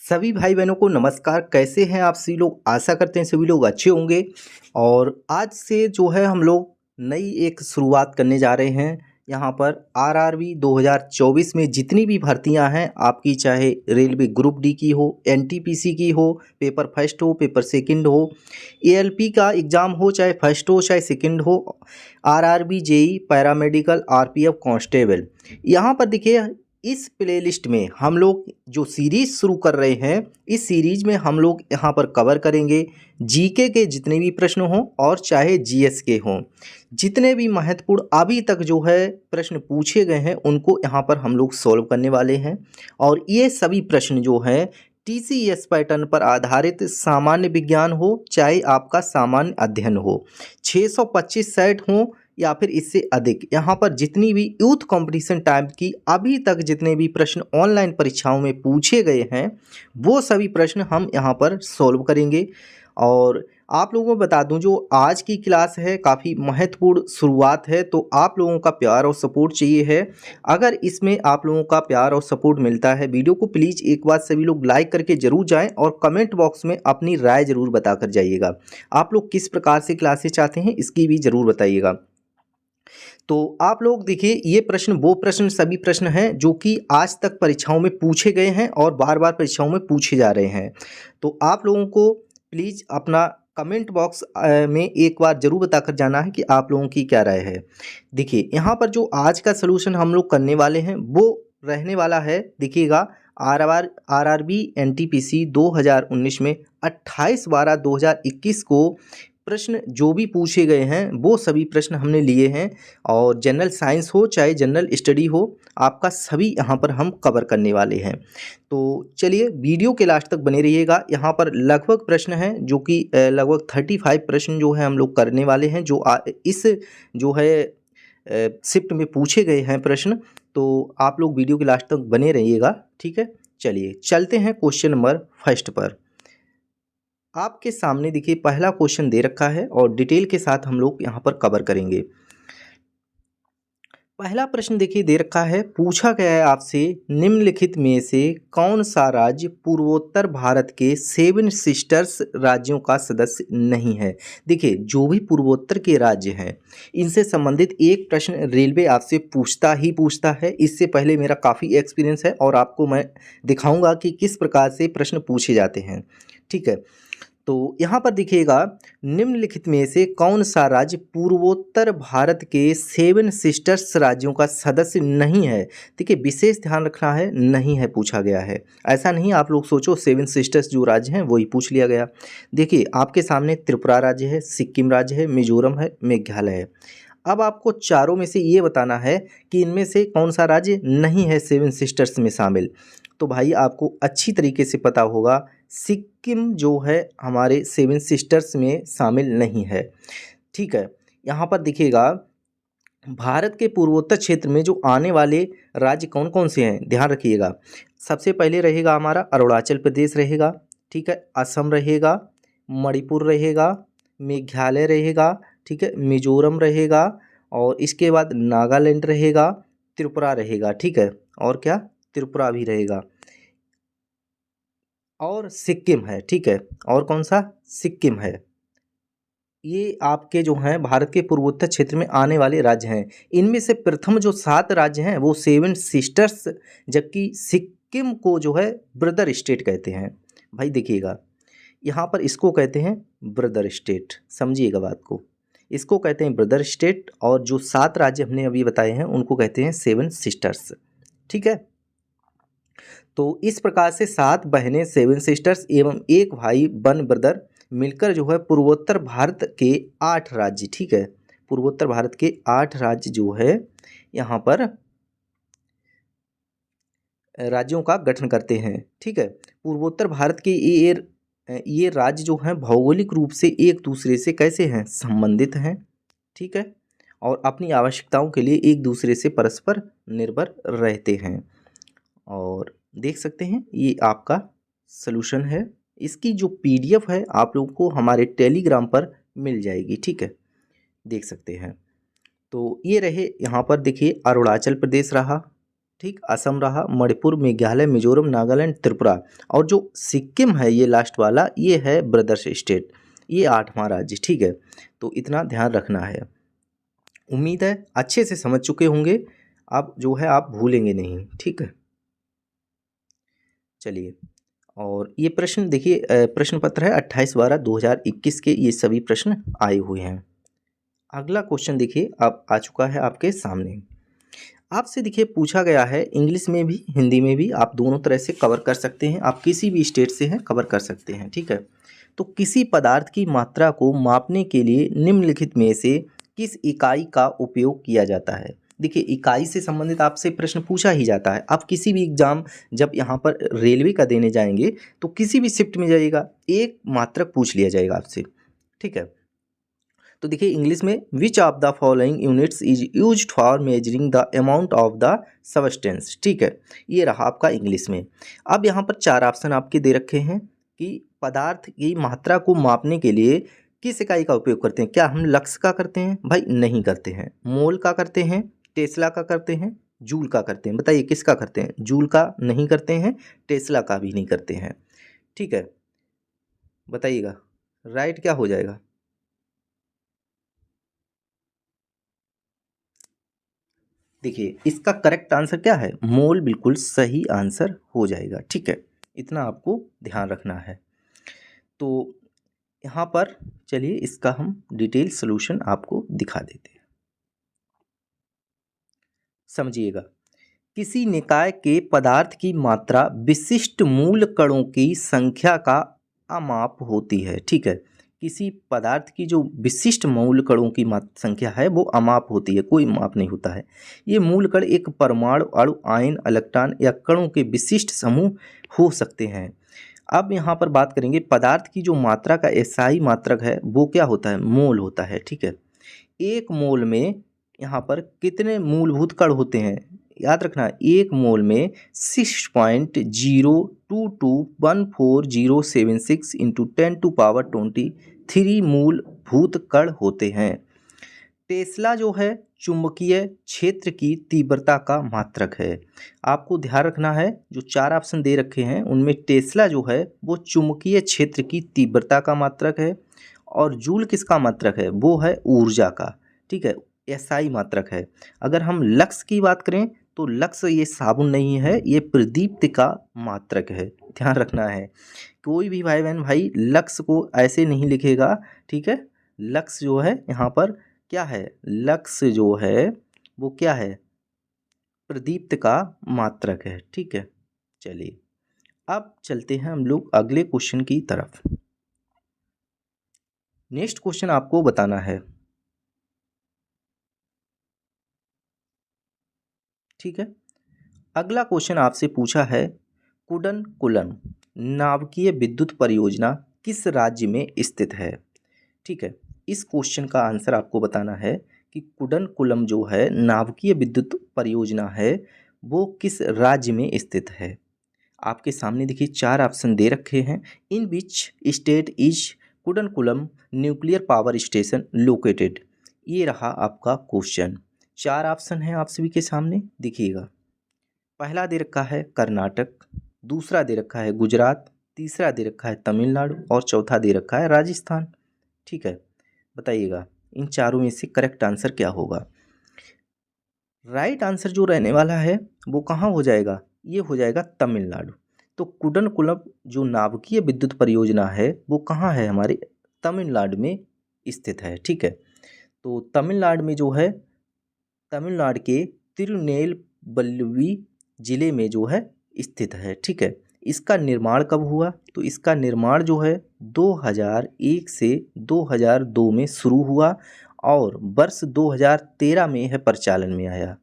सभी भाई बहनों को नमस्कार। कैसे हैं आप सभी लोग? आशा करते हैं सभी लोग अच्छे होंगे। और आज से जो है हम लोग नई एक शुरुआत करने जा रहे हैं। यहाँ पर आरआरबी 2024 में जितनी भी भर्तियां हैं आपकी, चाहे रेलवे ग्रुप डी की हो, एनटीपीसी की हो, पेपर फर्स्ट हो, पेपर सेकंड हो, एएलपी का एग्ज़ाम हो, चाहे फर्स्ट हो चाहे सेकंड हो, RRB JE, paramedical, RPF constable. यहाँ पर देखिए, इस प्लेलिस्ट में हम लोग जो सीरीज शुरू कर रहे हैं, इस सीरीज में हम लोग यहाँ पर कवर करेंगे जीके के जितने भी प्रश्न हों और चाहे जीएस के हों। जितने भी महत्वपूर्ण अभी तक जो है प्रश्न पूछे गए हैं उनको यहाँ पर हम लोग सॉल्व करने वाले हैं। और ये सभी प्रश्न जो हैं टीसीएस पैटर्न पर आधारित सामान्य विज्ञान हो चाहे आपका सामान्य अध्ययन हो, 625 सेट हो या फिर इससे अधिक, यहाँ पर जितनी भी यूथ कंपटीशन टाइप की अभी तक जितने भी प्रश्न ऑनलाइन परीक्षाओं में पूछे गए हैं वो सभी प्रश्न हम यहाँ पर सॉल्व करेंगे। और आप लोगों को बता दूं, जो आज की क्लास है काफ़ी महत्वपूर्ण शुरुआत है, तो आप लोगों का प्यार और सपोर्ट चाहिए है। अगर इसमें आप लोगों का प्यार और सपोर्ट मिलता है, वीडियो को प्लीज़ एक बार सभी लोग लाइक करके ज़रूर जाएं और कमेंट बॉक्स में अपनी राय ज़रूर बताकर जाइएगा। आप लोग किस प्रकार से क्लासेस चाहते हैं इसकी भी ज़रूर बताइएगा। तो आप लोग देखिए, ये प्रश्न वो प्रश्न सभी प्रश्न हैं जो कि आज तक परीक्षाओं में पूछे गए हैं और बार बार परीक्षाओं में पूछे जा रहे हैं। तो आप लोगों को प्लीज़ अपना कमेंट बॉक्स में एक बार ज़रूर बताकर जाना है कि आप लोगों की क्या राय है। देखिए, यहाँ पर जो आज का सलूशन हम लोग करने वाले हैं वो रहने वाला है, देखिएगा, आरआरबी एनटीपीसी 2019 में 28/12/2021 को प्रश्न जो भी पूछे गए हैं वो सभी प्रश्न हमने लिए हैं। और जनरल साइंस हो चाहे जनरल स्टडी हो, आपका सभी यहाँ पर हम कवर करने वाले हैं। तो चलिए वीडियो के लास्ट तक बने रहिएगा। यहाँ पर लगभग प्रश्न हैं जो कि लगभग 35 प्रश्न जो है हम लोग करने वाले हैं, जो इस जो है शिफ्ट में पूछे गए हैं प्रश्न। तो आप लोग वीडियो के लास्ट तक बने रहिएगा, ठीक है। चलिए चलते हैं क्वेश्चन नंबर फर्स्ट पर। आपके सामने देखिए पहला क्वेश्चन दे रखा है और डिटेल के साथ हम लोग यहाँ पर कवर करेंगे। पहला प्रश्न देखिए दे रखा है, पूछा गया है आपसे, निम्नलिखित में से कौन सा राज्य पूर्वोत्तर भारत के सेवन सिस्टर्स राज्यों का सदस्य नहीं है। देखिए, जो भी पूर्वोत्तर के राज्य हैं इनसे संबंधित एक प्रश्न रेलवे आपसे पूछता ही पूछता है। इससे पहले मेरा काफ़ी एक्सपीरियंस है और आपको मैं दिखाऊंगा कि किस प्रकार से प्रश्न पूछे जाते हैं, ठीक है। तो यहाँ पर देखिएगा, निम्नलिखित में से कौन सा राज्य पूर्वोत्तर भारत के सेवन सिस्टर्स राज्यों का सदस्य नहीं है। देखिए, विशेष ध्यान रखना है, नहीं है पूछा गया है। ऐसा नहीं आप लोग सोचो सेवन सिस्टर्स जो राज्य हैं वही पूछ लिया गया। देखिए, आपके सामने त्रिपुरा राज्य है, सिक्किम राज्य है, मिजोरम है, मेघालय है। अब आपको चारों में से ये बताना है कि इनमें से कौन सा राज्य नहीं है सेवन सिस्टर्स में शामिल। तो भाई आपको अच्छी तरीके से पता होगा, सिक्किम जो है हमारे सेवन सिस्टर्स में शामिल नहीं है, ठीक है। यहाँ पर देखिएगा, भारत के पूर्वोत्तर क्षेत्र में जो आने वाले राज्य कौन कौन से हैं ध्यान रखिएगा। सबसे पहले रहेगा हमारा अरुणाचल प्रदेश रहेगा, ठीक है, असम रहेगा, मणिपुर रहेगा, मेघालय रहेगा, ठीक है, मिजोरम रहेगा, और इसके बाद नागालैंड रहेगा, त्रिपुरा रहेगा, ठीक है, और क्या, त्रिपुरा भी रहेगा, और सिक्किम है, ठीक है। और कौन सा, सिक्किम है। ये आपके जो हैं भारत के पूर्वोत्तर क्षेत्र में आने वाले राज्य हैं। इनमें से प्रथम जो 7 राज्य हैं वो सेवन सिस्टर्स, जबकि सिक्किम को जो है ब्रदर स्टेट कहते हैं। भाई देखिएगा, यहाँ पर इसको कहते हैं ब्रदर स्टेट, समझिएगा बात को, इसको कहते हैं ब्रदर स्टेट, और जो 7 राज्य हमने अभी बताए हैं उनको कहते हैं सेवन सिस्टर्स, ठीक है। तो इस प्रकार से 7 बहनें सेवन सिस्टर्स एवं एक भाई वन ब्रदर मिलकर जो है पूर्वोत्तर भारत के 8 राज्य, ठीक है, पूर्वोत्तर भारत के 8 राज्य जो है यहाँ पर राज्यों का गठन करते हैं, ठीक है। पूर्वोत्तर भारत के ये राज्य जो हैं भौगोलिक रूप से एक दूसरे से कैसे हैं, संबंधित हैं, ठीक है, और अपनी आवश्यकताओं के लिए एक दूसरे से परस्पर निर्भर रहते हैं। और देख सकते हैं ये आपका सलूशन है। इसकी जो पीडीएफ है आप लोगों को हमारे टेलीग्राम पर मिल जाएगी, ठीक है, देख सकते हैं। तो ये रहे यहाँ पर देखिए अरुणाचल प्रदेश रहा, ठीक, असम रहा, मणिपुर, मेघालय, मिजोरम, नागालैंड, त्रिपुरा, और जो सिक्किम है ये लास्ट वाला, ये है ब्रदर्स स्टेट, ये 8वां राज्य। ठीक है, तो इतना ध्यान रखना है। उम्मीद है अच्छे से समझ चुके होंगे, अब जो है आप भूलेंगे नहीं। ठीक है, चलिए, और ये प्रश्न देखिए, प्रश्न पत्र है 28/12/2021 के, ये सभी प्रश्न आए हुए हैं। अगला क्वेश्चन देखिए अब आ चुका है आपके सामने। आपसे देखिए पूछा गया है, इंग्लिश में भी हिंदी में भी, आप दोनों तरह से कवर कर सकते हैं, आप किसी भी स्टेट से हैं कवर कर सकते हैं। ठीक है, तो किसी पदार्थ की मात्रा को मापने के लिए निम्नलिखित में से किस इकाई का उपयोग किया जाता है। देखिए, इकाई से संबंधित आपसे प्रश्न पूछा ही जाता है। आप किसी भी एग्जाम जब यहाँ पर रेलवे का देने जाएंगे तो किसी भी शिफ्ट में जाइएगा, एक मात्रक पूछ लिया जाएगा आपसे। ठीक है, तो देखिए इंग्लिश में which of the following units is used for measuring the amount of the substance. ठीक है, ये रहा आपका इंग्लिश में। अब यहाँ पर 4 ऑप्शन आपके दे रखे हैं कि पदार्थ की मात्रा को मापने के लिए किस इकाई का उपयोग करते हैं। क्या हम लक्स का करते हैं? भाई नहीं करते हैं। मोल का करते हैं, टेस्ला का करते हैं, जूल का करते हैं। बताइए किसका करते हैं? जूल का नहीं करते हैं, टेस्ला का भी नहीं करते हैं। ठीक है, बताइएगा राइट क्या हो जाएगा। देखिए इसका करेक्ट आंसर क्या है? मोल बिल्कुल सही आंसर हो जाएगा। ठीक है, इतना आपको ध्यान रखना है। तो यहाँ पर चलिए इसका हम डिटेल सॉल्यूशन आपको दिखा देते हैं, समझिएगा। किसी निकाय के पदार्थ की मात्रा विशिष्ट मूल कणों की संख्या का अमाप होती है। ठीक है, किसी पदार्थ की जो विशिष्ट मूल कणों की संख्या है वो अमाप होती है, कोई माप नहीं होता है। ये मूल कण एक परमाणु, अणु, आयन, इलेक्ट्रॉन या कणों के विशिष्ट समूह हो सकते हैं। अब यहाँ पर बात करेंगे पदार्थ की जो मात्रा का एसआई मात्रक है वो क्या होता है? मोल होता है। ठीक है, एक मोल में यहाँ पर कितने मूलभूत कण होते हैं? याद रखना, एक मोल में 6.022140076 इंटू 10⁻23 मूलभूत कण होते हैं। टेस्ला जो है चुंबकीय क्षेत्र की तीव्रता का मात्रक है। आपको ध्यान रखना है, जो 4 ऑप्शन दे रखे हैं उनमें टेस्ला जो है वो चुंबकीय क्षेत्र की तीव्रता का मात्रक है, और जूल किसका मात्रक है? वो है ऊर्जा का। ठीक है, एसआई मात्रक है। अगर हम लक्स की बात करें तो लक्स ये साबुन नहीं है, ये प्रदीप्ति का मात्रक है। ध्यान रखना है, कोई भी भाई बहन भाई लक्स को ऐसे नहीं लिखेगा। ठीक है, लक्स जो है यहाँ पर क्या है? लक्स जो है वो क्या है? प्रदीप्त का मात्रक है। ठीक है, चलिए अब चलते हैं हम लोग अगले क्वेश्चन की तरफ। नेक्स्ट क्वेश्चन आपको बताना है। ठीक है, अगला क्वेश्चन आपसे पूछा है, कुडनकुलम नाभिकीय विद्युत परियोजना किस राज्य में स्थित है। ठीक है, इस क्वेश्चन का आंसर आपको बताना है कि कुडनकुलम जो है नाभिकीय विद्युत परियोजना है वो किस राज्य में स्थित है। आपके सामने देखिए 4 ऑप्शन दे रखे हैं। In which state is Kudankulam nuclear power station located. ये रहा आपका क्वेश्चन। 4 ऑप्शन हैं आप सभी के सामने, देखिएगा। पहला दे रखा है कर्नाटक, दूसरा दे रखा है गुजरात, तीसरा दे रखा है तमिलनाडु, और चौथा दे रखा है राजस्थान। ठीक है, बताइएगा इन चारों में से करेक्ट आंसर क्या होगा। राइट आंसर जो रहने वाला है वो कहाँ हो जाएगा? ये हो जाएगा तमिलनाडु। तो कुडनकुलम जो नाभिकीय विद्युत परियोजना है वो कहाँ है? हमारे तमिलनाडु में स्थित है। ठीक है, तो तमिलनाडु में जो है, तमिलनाडु के तिरुनेलवेली जिले में जो है स्थित है। ठीक है, इसका निर्माण कब हुआ? तो इसका निर्माण जो है 2001 से 2002 में शुरू हुआ, और वर्ष 2013 में यह प्रचालन में आया।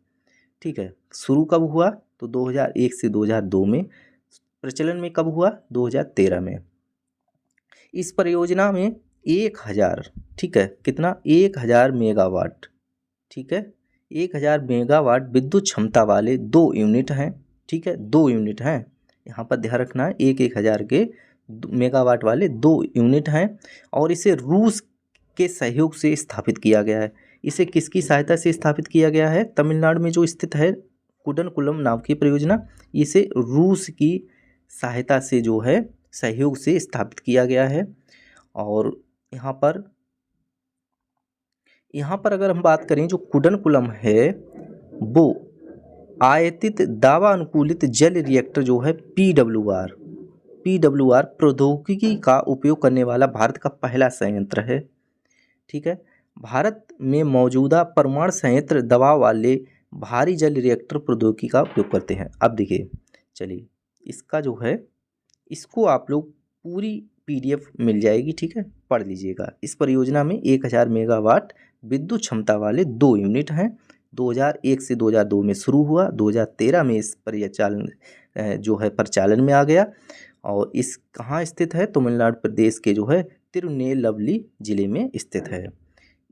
ठीक है, शुरू कब हुआ? तो 2001 से 2002 में। प्रचलन में कब हुआ? 2013 में। इस परियोजना में 1000, ठीक है, कितना? 1000 मेगावाट। ठीक है, 1000 मेगावाट विद्युत क्षमता वाले 2 यूनिट हैं। ठीक है, 2 यूनिट हैं, यहाँ पर ध्यान रखना है। 1000 के मेगावाट वाले 2 यूनिट हैं, और इसे रूस के सहयोग से स्थापित किया गया है। इसे किसकी सहायता से स्थापित किया गया है? तमिलनाडु में जो स्थित है कुडनकुलम नाम की परियोजना, इसे रूस की सहायता से जो है सहयोग से स्थापित किया गया है। और यहाँ पर अगर हम बात करें, जो कुडनकुलम है वो आयतित दावा अनुकूलित जल रिएक्टर जो है पीडब्ल्यूआर प्रौद्योगिकी का उपयोग करने वाला भारत का पहला संयंत्र है। ठीक है, भारत में मौजूदा परमाणु संयंत्र दबाव वाले भारी जल रिएक्टर प्रौद्योगिकी का उपयोग करते हैं। अब देखिए, चलिए इसका जो है इसको आप लोग पूरी पीडीएफ मिल जाएगी, ठीक है, पढ़ लीजिएगा। इस परियोजना में 1000 मेगावाट विद्युत क्षमता वाले 2 यूनिट हैं। 2001 से 2002 में शुरू हुआ, 2013 में इस परिचालन जो है प्रचालन में आ गया। और इस कहाँ स्थित है? तमिलनाडु प्रदेश के जो है तिरुनेलवेली जिले में स्थित है।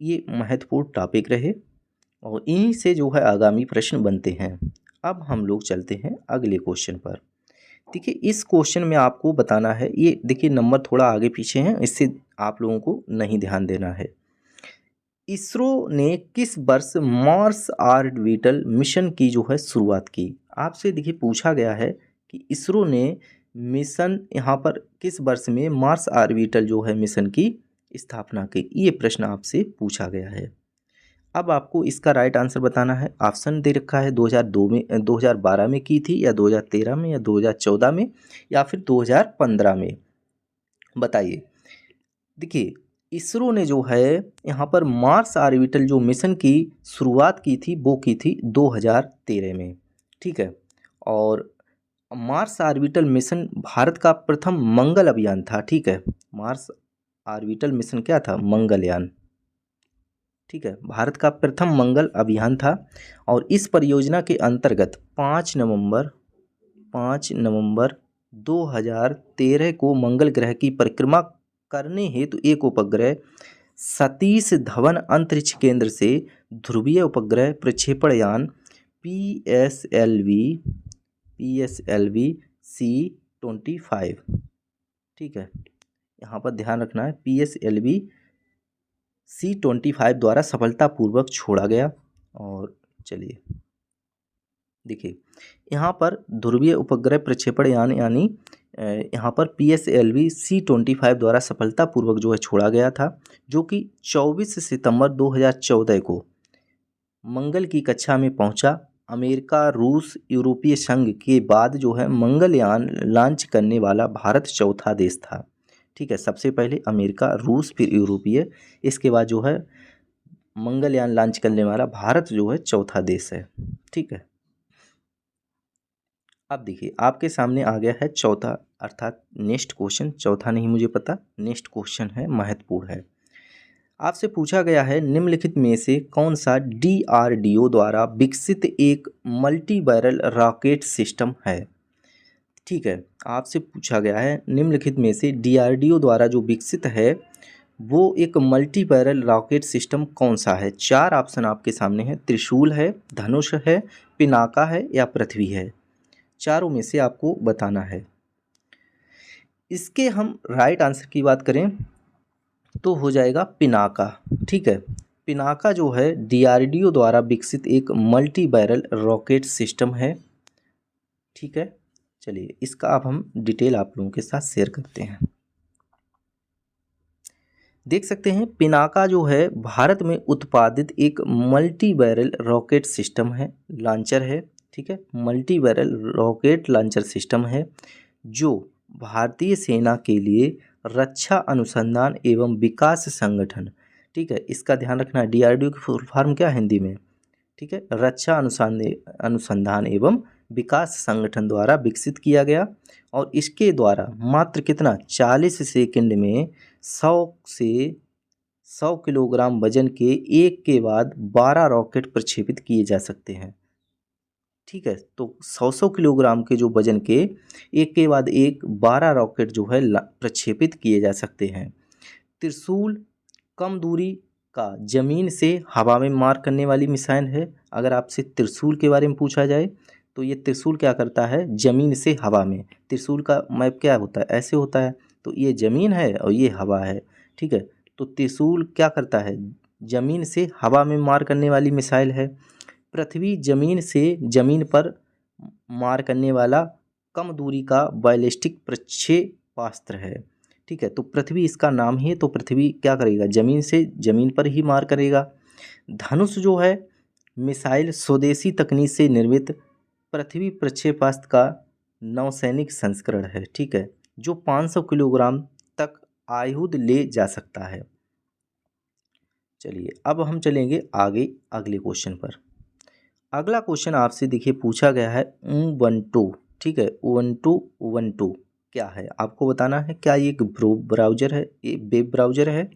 ये महत्वपूर्ण टॉपिक रहे और इन्हीं से जो है आगामी प्रश्न बनते हैं। अब हम लोग चलते हैं अगले क्वेश्चन पर। देखिए, इस क्वेश्चन में आपको बताना है, ये देखिए नंबर थोड़ा आगे पीछे हैं, इससे आप लोगों को नहीं ध्यान देना है। इसरो ने किस वर्ष मार्स ऑर्बिटल मिशन की जो है शुरुआत की? आपसे देखिए पूछा गया है कि इसरो ने मिशन यहाँ पर किस वर्ष में मार्स ऑर्बिटल जो है मिशन की स्थापना की, ये प्रश्न आपसे पूछा गया है। अब आपको इसका राइट आंसर बताना है। ऑप्शन दे रखा है 2002 में, 2012 में की थी, या 2013 में, या 2014 में, या फिर 2015 में। बताइए। देखिए, इसरो ने जो है यहाँ पर मार्स ऑर्बिटल जो मिशन की शुरुआत की थी वो की थी 2013 में, ठीक है। और मार्स ऑर्बिटल मिशन भारत का प्रथम मंगल अभियान था, ठीक है। मार्स ऑर्बिटल मिशन क्या था? मंगलयान, ठीक है, भारत का प्रथम मंगल अभियान था। और इस परियोजना के अंतर्गत 5 नवंबर 2013 को मंगल ग्रह की परिक्रमा करने हेतु एक उपग्रह सतीश धवन अंतरिक्ष केंद्र से ध्रुवीय उपग्रह प्रक्षेपण यान PSLV C-25, ठीक है, यहाँ पर ध्यान रखना है, PSLV C-25 द्वारा सफलतापूर्वक छोड़ा गया। और चलिए देखिए, यहाँ पर ध्रुवीय उपग्रह प्रक्षेपण यान यानी यहाँ पर PSLV C-25 द्वारा सफलतापूर्वक जो है छोड़ा गया था, जो कि 24 सितंबर 2014 को मंगल की कक्षा में पहुँचा। अमेरिका, रूस, यूरोपीय संघ के बाद जो है मंगलयान लॉन्च करने वाला भारत चौथा देश था, ठीक है। सबसे पहले अमेरिका, रूस, फिर यूरोपीय, इसके बाद जो है मंगलयान लॉन्च करने वाला भारत जो है चौथा देश है, ठीक है। अब देखिए, आपके सामने आ गया है चौथा, अर्थात नेक्स्ट क्वेश्चन। चौथा नहीं मुझे पता, नेक्स्ट क्वेश्चन है, महत्वपूर्ण है। आपसे पूछा गया है, निम्नलिखित में से कौन सा DRDO द्वारा विकसित एक मल्टी बैरल रॉकेट सिस्टम है, ठीक है। आपसे पूछा गया है, निम्नलिखित में से DRDO द्वारा जो विकसित है वो एक मल्टी बैरल रॉकेट सिस्टम कौन सा है? 4 ऑप्शन आपके सामने है। त्रिशूल है, धनुष है, पिनाका है, या पृथ्वी है। चारों में से आपको बताना है। इसके हम राइट आंसर की बात करें तो हो जाएगा पिनाका, ठीक है। पिनाका जो है DRDO द्वारा विकसित एक मल्टी बैरल रॉकेट सिस्टम है, ठीक है। चलिए, इसका अब हम डिटेल आप लोगों के साथ शेयर करते हैं। देख सकते हैं, पिनाका जो है भारत में उत्पादित एक मल्टी बैरल रॉकेट सिस्टम है, लॉन्चर है, ठीक है। Multi barrel rocket launcher system है जो भारतीय सेना के लिए रक्षा अनुसंधान एवं विकास संगठन, ठीक है, इसका ध्यान रखना। DRDO की फुल फॉर्म क्या है हिंदी में, ठीक है, रक्षा अनुसंधान एवं विकास संगठन द्वारा विकसित किया गया। और इसके द्वारा मात्र कितना 40 सेकंड में 100 किलोग्राम वजन के एक के बाद 12 रॉकेट प्रक्षेपित किए जा सकते हैं, ठीक है। तो 100 किलोग्राम के जो वजन के एक के बाद एक 12 रॉकेट जो है प्रक्षेपित किए जा सकते हैं। त्रिशूल कम दूरी का जमीन से हवा में मार करने वाली मिसाइल है। अगर आपसे त्रिशूल के बारे में पूछा जाए तो ये त्रिशूल क्या करता है? जमीन से हवा में। त्रिशूल का मैप क्या होता है? ऐसे होता है। तो ये जमीन है और ये हवा है, ठीक है। तो त्रिशूल क्या करता है? जमीन से हवा में मार करने वाली मिसाइल है। पृथ्वी जमीन पर मार करने वाला कम दूरी का बैलिस्टिक प्रक्षेपास्त्र है। ठीक है, तो पृथ्वी इसका नाम ही है, तो पृथ्वी क्या करेगा, जमीन पर ही मार करेगा। धनुष जो है मिसाइल स्वदेशी तकनीक से निर्मित पृथ्वी प्रक्षेपास्त्र का नौसैनिक संस्करण है। ठीक है, जो 500 किलोग्राम तक आयुध ले जा सकता है। चलिए अब हम चलेंगे आगे अगले क्वेश्चन पर। अगला क्वेश्चन आपसे देखिए पूछा गया है उबंटू। ठीक है, उबंटू क्या है आपको बताना है। क्या ये एक ब्राउज़र है, ये वेब ब्राउज़र है,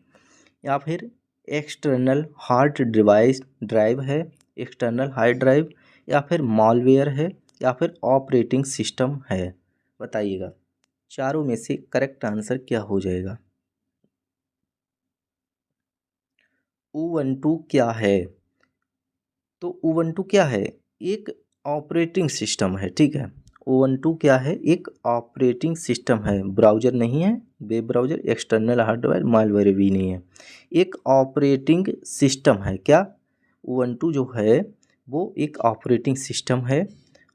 या फिर एक्सटर्नल हार्ड ड्राइव है, एक्सटर्नल हार्ड ड्राइव, या फिर मॉलवेयर है, या फिर ऑपरेटिंग सिस्टम है। बताइएगा चारों में से करेक्ट आंसर क्या हो जाएगा। उबंटू क्या है, तो उबंटू क्या है, एक ऑपरेटिंग सिस्टम है। ठीक है, उबंटू क्या है, एक ऑपरेटिंग सिस्टम है, ब्राउज़र नहीं है, web browser, external hardware, malware भी नहीं है, एक ऑपरेटिंग सिस्टम है। क्या उबंटू जो है वो एक ऑपरेटिंग सिस्टम है,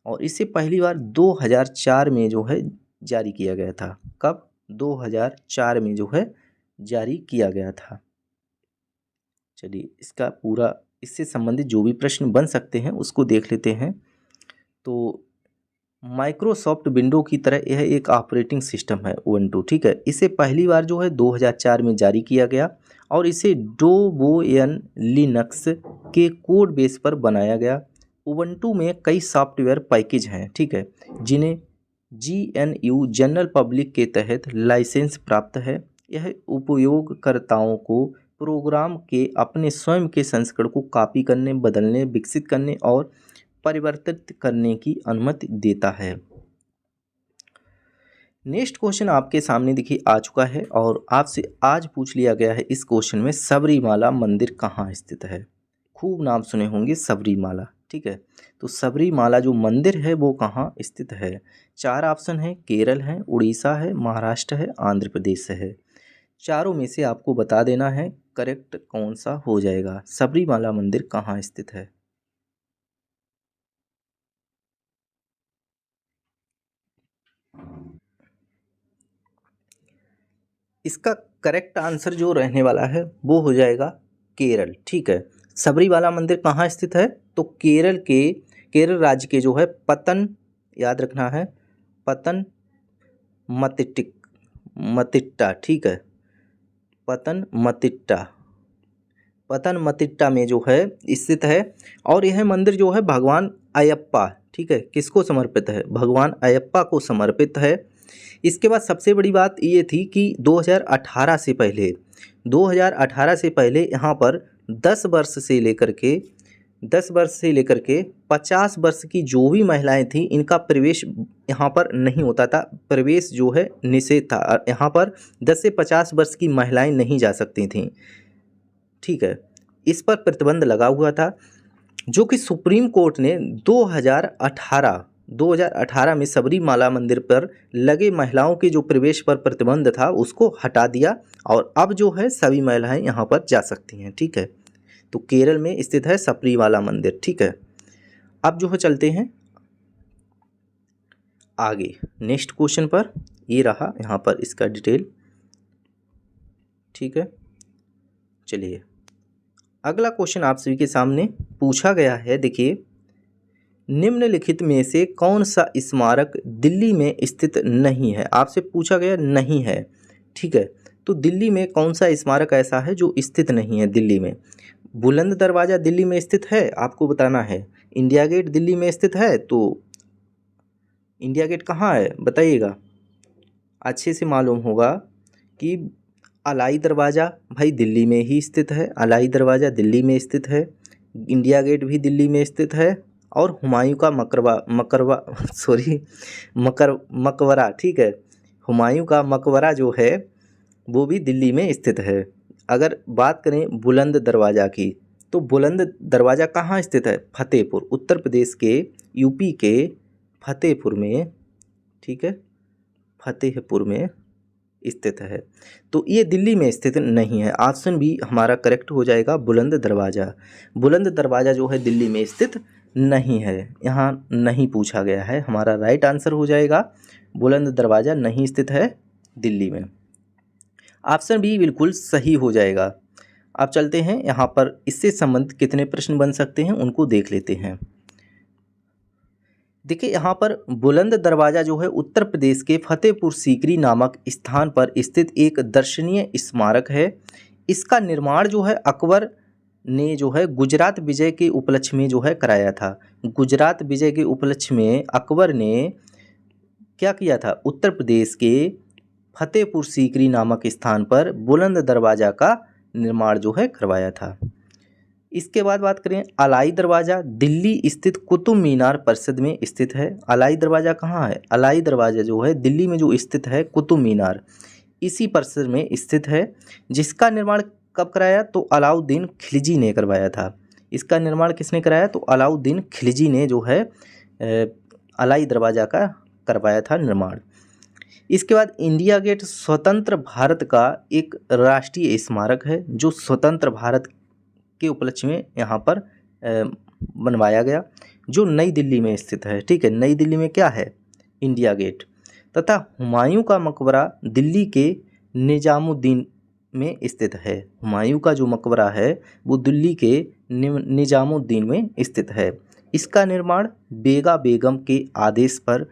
और इसे पहली बार 2004 में जो है जारी किया गया था। कब, 2004 में जो है जारी किया गया था। चलिए इसका पूरा इससे संबंधित जो भी प्रश्न बन सकते हैं उसको देख लेते हैं। तो माइक्रोसॉफ्ट विंडो की तरह यह एक ऑपरेटिंग सिस्टम है उबंटू। ठीक है, इसे पहली बार जो है 2004 में जारी किया गया, और इसे डेवोयन लिनक्स के कोड बेस पर बनाया गया। उबंटू में कई सॉफ्टवेयर पैकेज हैं। ठीक है, जिन्हें GNU जनरल पब्लिक के तहत लाइसेंस प्राप्त है। यह उपयोगकर्ताओं को प्रोग्राम के अपने स्वयं के संस्करण को कॉपी करने, बदलने, विकसित करने और परिवर्तित करने की अनुमति देता है। नेक्स्ट क्वेश्चन आपके सामने देखिए आ चुका है, और आपसे आज पूछ लिया गया है इस क्वेश्चन में, सबरीमाला मंदिर कहाँ स्थित है। खूब नाम सुने होंगे सबरीमाला। ठीक है, तो सबरीमाला जो मंदिर है वो कहाँ स्थित है। 4 ऑप्शन है, केरल है, उड़ीसा है, महाराष्ट्र है, आंध्र प्रदेश है। चारों में से आपको बता देना है करेक्ट कौन सा हो जाएगा। सबरीमाला मंदिर कहाँ स्थित है। इसका करेक्ट आंसर जो रहने वाला है वो हो जाएगा केरल। ठीक है, सबरीमाला मंदिर कहाँ स्थित है, तो केरल राज्य के जो है पतन, याद रखना है, पतन मतिट्टा। ठीक है, पतनमतिट्टा में जो है स्थित है, और यह मंदिर जो है भगवान अयप्पा, ठीक है, किसको समर्पित है, भगवान अयप्पा को समर्पित है। इसके बाद सबसे बड़ी बात ये थी कि 2018 से पहले यहाँ पर 10 वर्ष से लेकर के 50 वर्ष की जो भी महिलाएं थी इनका प्रवेश यहाँ पर नहीं होता था, प्रवेश जो है निषेध था। यहाँ पर 10 से 50 वर्ष की महिलाएं नहीं जा सकती थीं। ठीक है, इस पर प्रतिबंध लगा हुआ था, जो कि सुप्रीम कोर्ट ने 2018 में सबरीमाला मंदिर पर लगे महिलाओं के जो प्रवेश पर प्रतिबंध था उसको हटा दिया, और अब जो है सभी महिलाएं यहाँ पर जा सकती हैं। ठीक है, तो केरल में स्थित है सबरीमाला मंदिर। ठीक है, अब जो है चलते हैं आगे नेक्स्ट क्वेश्चन पर। ये रहा यहाँ पर इसका डिटेल। ठीक है, चलिए अगला क्वेश्चन आप सभी के सामने पूछा गया है। देखिए, निम्नलिखित में से कौन सा स्मारक दिल्ली में स्थित नहीं है। आपसे पूछा गया नहीं है। ठीक है, तो दिल्ली में कौन सा स्मारक ऐसा है जो स्थित नहीं है दिल्ली में। बुलंद दरवाज़ा दिल्ली में स्थित है, आपको बताना है। इंडिया गेट दिल्ली में स्थित है, तो इंडिया गेट कहाँ है बताइएगा। अच्छे से मालूम होगा कि अलाई दरवाज़ा भाई दिल्ली में ही स्थित है, अलाई दरवाज़ा दिल्ली में स्थित है, इंडिया गेट भी दिल्ली में स्थित है, और हुमायूं का मकबरा, ठीक है, हुमायूं का मकबरा जो है वो भी दिल्ली में स्थित है। अगर बात करें बुलंद दरवाज़ा की, तो बुलंद दरवाज़ा कहाँ स्थित है, फतेहपुर, उत्तर प्रदेश के यूपी के फतेहपुर में। ठीक है, फतेहपुर में स्थित है। तो ये दिल्ली में स्थित नहीं है। ऑप्शन बी हमारा करेक्ट हो जाएगा, बुलंद दरवाज़ा। बुलंद दरवाज़ा जो है दिल्ली में स्थित नहीं है, यहाँ नहीं पूछा गया है। हमारा राइट आंसर हो जाएगा बुलंद दरवाज़ा नहीं स्थित है दिल्ली में। ऑप्शन बी बिल्कुल सही हो जाएगा। अब चलते हैं यहाँ पर इससे संबंधित कितने प्रश्न बन सकते हैं उनको देख लेते हैं। देखिए यहाँ पर बुलंद दरवाज़ा जो है उत्तर प्रदेश के फतेहपुर सीकरी नामक स्थान पर स्थित एक दर्शनीय स्मारक है। इसका निर्माण जो है अकबर ने जो है गुजरात विजय के उपलक्ष्य में जो है कराया था। गुजरात विजय के उपलक्ष्य में अकबर ने क्या किया था, उत्तर प्रदेश के फतेहपुर सीकरी नामक स्थान पर बुलंद दरवाज़ा का निर्माण जो है करवाया था। इसके बाद बात करें अलाई दरवाज़ा, दिल्ली स्थित कुतुब मीनार परिसर में स्थित है। अलाई दरवाज़ा कहाँ है? अलाई दरवाज़ा जो है दिल्ली में जो स्थित है कुतुब मीनार, इसी परिसर में स्थित है। जिसका निर्माण कब कराया? तो अलाउद्दीन खिलजी ने करवाया था। इसका निर्माण किसने कराया? तो अलाउद्दीन खिलजी ने जो है अलाई दरवाज़ा का करवाया था निर्माण। इसके बाद इंडिया गेट स्वतंत्र भारत का एक राष्ट्रीय स्मारक है जो स्वतंत्र भारत के उपलक्ष्य में यहाँ पर बनवाया गया, जो नई दिल्ली में स्थित है। ठीक है, नई दिल्ली में क्या है? India gate. तथा हुमायूं का मकबरा दिल्ली के निजामुद्दीन में स्थित है। हुमायूं का जो मकबरा है वो दिल्ली के निजामुद्दीन में स्थित है। इसका निर्माण बेगा बेगम के आदेश पर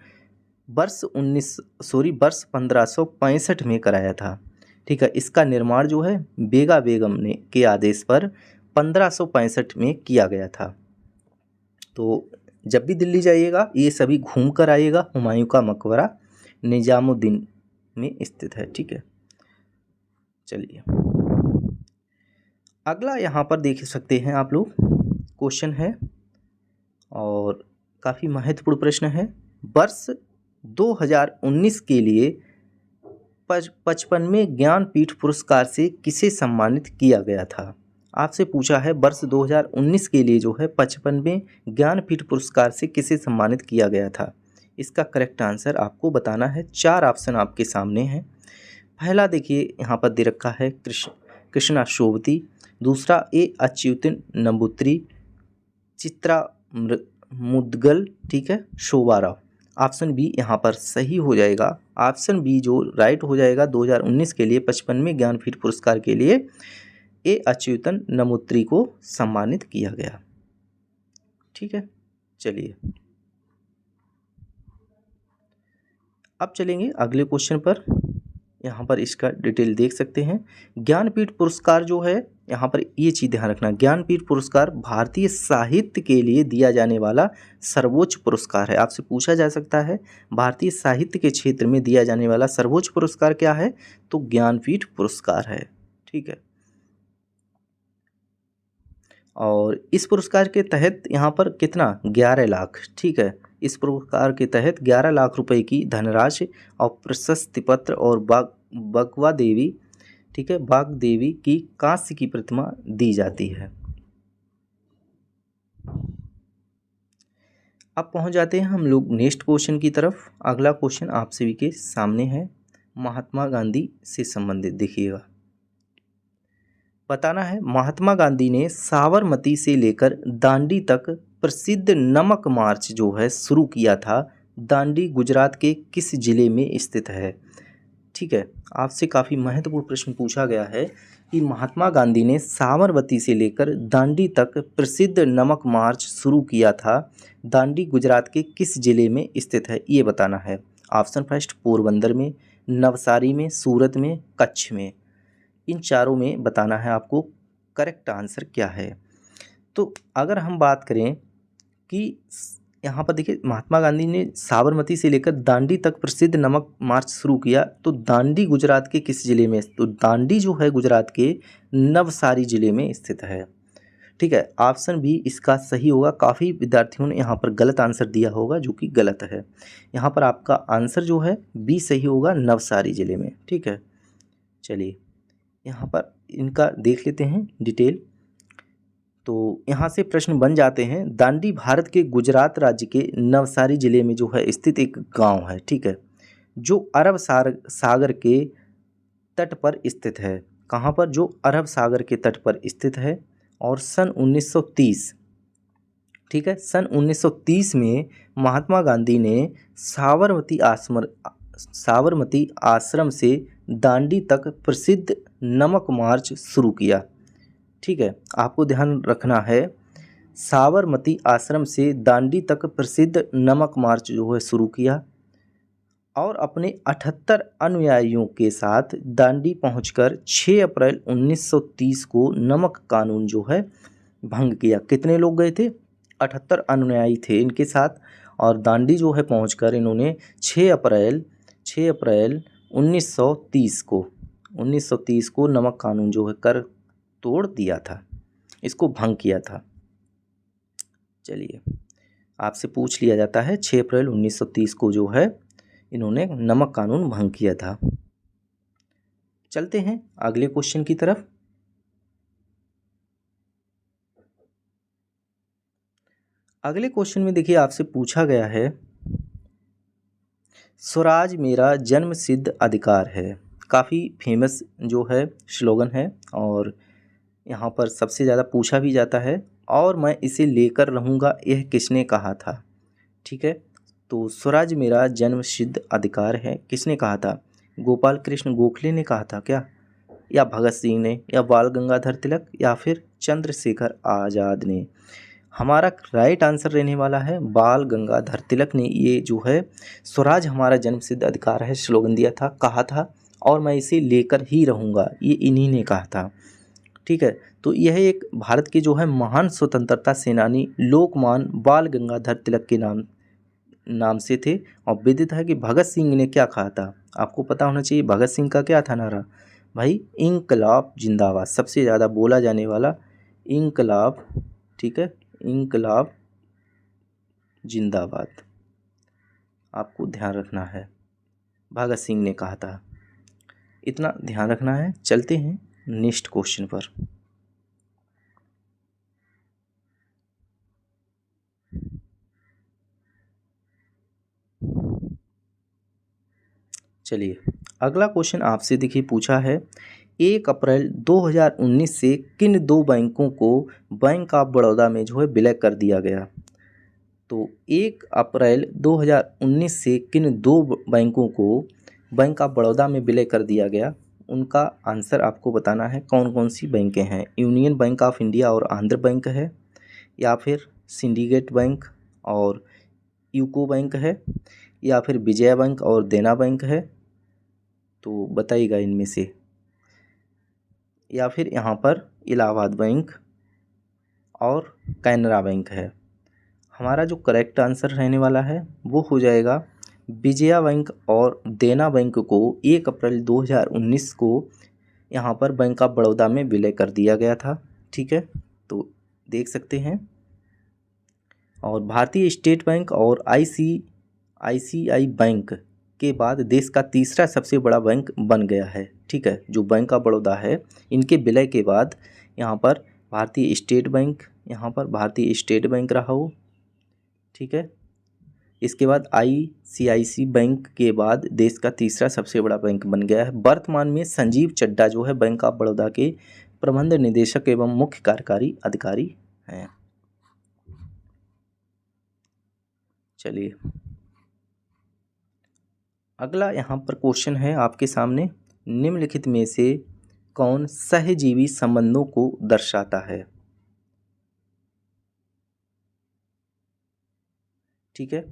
वर्ष 1565 में कराया था। ठीक है, इसका निर्माण जो है बेगा बेगम ने के आदेश पर 1565 में किया गया था। तो जब भी दिल्ली जाइएगा ये सभी घूम कर आइएगा। हुमायूं का मकबरा निजामुद्दीन में स्थित है। ठीक है, चलिए अगला यहाँ पर देख सकते हैं आप लोग, क्वेश्चन है और काफ़ी महत्वपूर्ण प्रश्न है। वर्ष 2019 के लिए 55वें ज्ञानपीठ पुरस्कार से किसे सम्मानित किया गया था? आपसे पूछा है वर्ष 2019 के लिए जो है 55वें ज्ञानपीठ पुरस्कार से किसे सम्मानित किया गया था। इसका करेक्ट आंसर आपको बताना है। 4 ऑप्शन आपके सामने हैं। पहला देखिए यहाँ पर दे रखा है कृष्णा शोभती, दूसरा ए अच्युतन नंबूत्री, चित्रा मुदगल, ठीक है, शोभा राव। ऑप्शन बी यहाँ पर सही हो जाएगा। ऑप्शन बी जो राइट हो जाएगा 2019 के लिए 55वें ज्ञानपीठ पुरस्कार के लिए ए अच्युतन नंबूत्री को सम्मानित किया गया। ठीक है, चलिए अब चलेंगे अगले क्वेश्चन पर। यहाँ पर इसका डिटेल देख सकते हैं। ज्ञानपीठ पुरस्कार जो है, यहाँ पर ये चीज़ ध्यान रखना, ज्ञानपीठ पुरस्कार भारतीय साहित्य के लिए दिया जाने वाला सर्वोच्च पुरस्कार है। आपसे पूछा जा सकता है भारतीय साहित्य के क्षेत्र में दिया जाने वाला सर्वोच्च पुरस्कार क्या है? तो ज्ञानपीठ पुरस्कार है। ठीक है, और इस पुरस्कार के तहत यहाँ पर कितना? 11 लाख। ठीक है, इस पुरस्कार के तहत 11 लाख रुपए की धनराशि और प्रशस्ति पत्र और बगवा देवी, ठीक है, बाग देवी की कांस्य की प्रतिमा दी जाती है। अब पहुंच जाते हैं हम लोग नेक्स्ट क्वेश्चन की तरफ। अगला क्वेश्चन आप सभी के सामने है, महात्मा गांधी से संबंधित। देखिएगा, बताना है महात्मा गांधी ने साबरमती से लेकर दांडी तक प्रसिद्ध नमक मार्च जो है शुरू किया था। दांडी गुजरात के किस जिले में स्थित है? ठीक है, आपसे काफ़ी महत्वपूर्ण प्रश्न पूछा गया है कि महात्मा गांधी ने साबरमती से लेकर दांडी तक प्रसिद्ध नमक मार्च शुरू किया था। दांडी गुजरात के किस जिले में स्थित है ये बताना है। ऑप्शन फर्स्ट पोरबंदर में, नवसारी में, सूरत में, कच्छ में। इन चारों में बताना है आपको करेक्ट आंसर क्या है। तो अगर हम बात करें कि यहाँ पर देखिए महात्मा गांधी ने साबरमती से लेकर दांडी तक प्रसिद्ध नमक मार्च शुरू किया, तो दांडी गुजरात के किस जिले में? तो दांडी जो है गुजरात के नवसारी जिले में स्थित है। ठीक है, ऑप्शन बी इसका सही होगा। काफ़ी विद्यार्थियों ने यहाँ पर गलत आंसर दिया होगा जो कि गलत है। यहाँ पर आपका आंसर जो है बी सही होगा, नवसारी जिले में। ठीक है, चलिए यहाँ पर इनका देख लेते हैं डिटेल। तो यहाँ से प्रश्न बन जाते हैं। दांडी भारत के गुजरात राज्य के नवसारी जिले में जो है स्थित एक गांव है। ठीक है, जो अरब सागर के तट पर स्थित है। कहाँ पर? जो अरब सागर के तट पर स्थित है। और सन 1930, ठीक है, सन 1930 में महात्मा गांधी ने साबरमती आश्रम से दांडी तक प्रसिद्ध नमक मार्च शुरू किया। ठीक है, आपको ध्यान रखना है, साबरमती आश्रम से दांडी तक प्रसिद्ध नमक मार्च जो है शुरू किया और अपने 78 अनुयायियों के साथ दांडी पहुंचकर 6 अप्रैल 1930 को नमक कानून जो है भंग किया। कितने लोग गए थे? 78 अनुयायी थे इनके साथ और दांडी जो है पहुंचकर इन्होंने 6 अप्रैल 1930 को नमक कानून जो है कर तोड़ दिया था, इसको भंग किया था। चलिए, आपसे पूछ लिया जाता है 6 अप्रैल 1930 को जो है इन्होंने नमक कानून भंग किया था। चलते हैं अगले क्वेश्चन की तरफ। अगले क्वेश्चन में देखिए आपसे पूछा गया है, स्वराज मेरा जन्म सिद्ध अधिकार है। काफ़ी फेमस जो है स्लोगन है और यहाँ पर सबसे ज़्यादा पूछा भी जाता है, और मैं इसे लेकर रहूँगा यह किसने कहा था। ठीक है, तो स्वराज मेरा जन्म सिद्ध अधिकार है किसने कहा था? गोपाल कृष्ण गोखले ने कहा था क्या, या भगत सिंह ने, या बाल गंगाधर तिलक, या फिर चंद्रशेखर आज़ाद ने? हमारा राइट आंसर रहने वाला है बाल गंगाधर तिलक ने ये जो है स्वराज हमारा जन्म सिद्ध अधिकार है स्लोगन दिया था, कहा था, और मैं इसे लेकर ही रहूँगा, ये इन्हीं ने कहा था। ठीक है, तो यह एक भारत के जो है महान स्वतंत्रता सेनानी लोकमान्य बाल गंगाधर तिलक के नाम से थे। और विदित है कि भगत सिंह ने क्या कहा था, आपको पता होना चाहिए भगत सिंह का क्या था नारा भाई, इंकलाब जिंदाबाद, सबसे ज़्यादा बोला जाने वाला इंकलाब। ठीक है, इंकलाब जिंदाबाद, आपको ध्यान रखना है, भगत सिंह ने कहा था, इतना ध्यान रखना है। चलते हैं नेक्स्ट क्वेश्चन पर। चलिए, अगला क्वेश्चन आपसे देखिए पूछा है, 1 अप्रैल 2019 से किन दो बैंकों को बैंक ऑफ बड़ौदा में जो है विलय कर दिया गया? तो 1 अप्रैल 2019 से किन दो बैंकों को बैंक ऑफ बड़ौदा में विलय कर दिया गया? उनका आंसर आपको बताना है, कौन कौन सी बैंकें हैं। यूनियन बैंक ऑफ इंडिया और आंध्र बैंक है, या फिर सिंडिकेट बैंक और यूको बैंक है, या फिर विजया बैंक और देना बैंक है? तो बताइएगा इनमें से, या फिर यहाँ पर इलाहाबाद बैंक और कैनरा बैंक है। हमारा जो करेक्ट आंसर रहने वाला है वो हो जाएगा विजया बैंक और देना बैंक को 1 अप्रैल 2019 को यहाँ पर बैंक ऑफ बड़ौदा में विलय कर दिया गया था। ठीक है, तो देख सकते हैं। और भारतीय स्टेट बैंक और आईसीआईसीआई बैंक के बाद देश का तीसरा सबसे बड़ा बैंक बन गया है। ठीक है, जो बैंक ऑफ बड़ौदा है इनके विलय के बाद यहाँ पर भारतीय स्टेट बैंक, यहाँ पर भारतीय स्टेट बैंक रहा हो। ठीक है, इसके बाद आईसीआईसी बैंक के बाद देश का तीसरा सबसे बड़ा बैंक बन गया है। वर्तमान में संजीव चड्ढा जो है बैंक ऑफ बड़ौदा के प्रबंध निदेशक एवं मुख्य कार्यकारी अधिकारी हैं। चलिए, अगला यहाँ पर क्वेश्चन है आपके सामने, निम्नलिखित में से कौन सहजीवी संबंधों को दर्शाता है? ठीक है,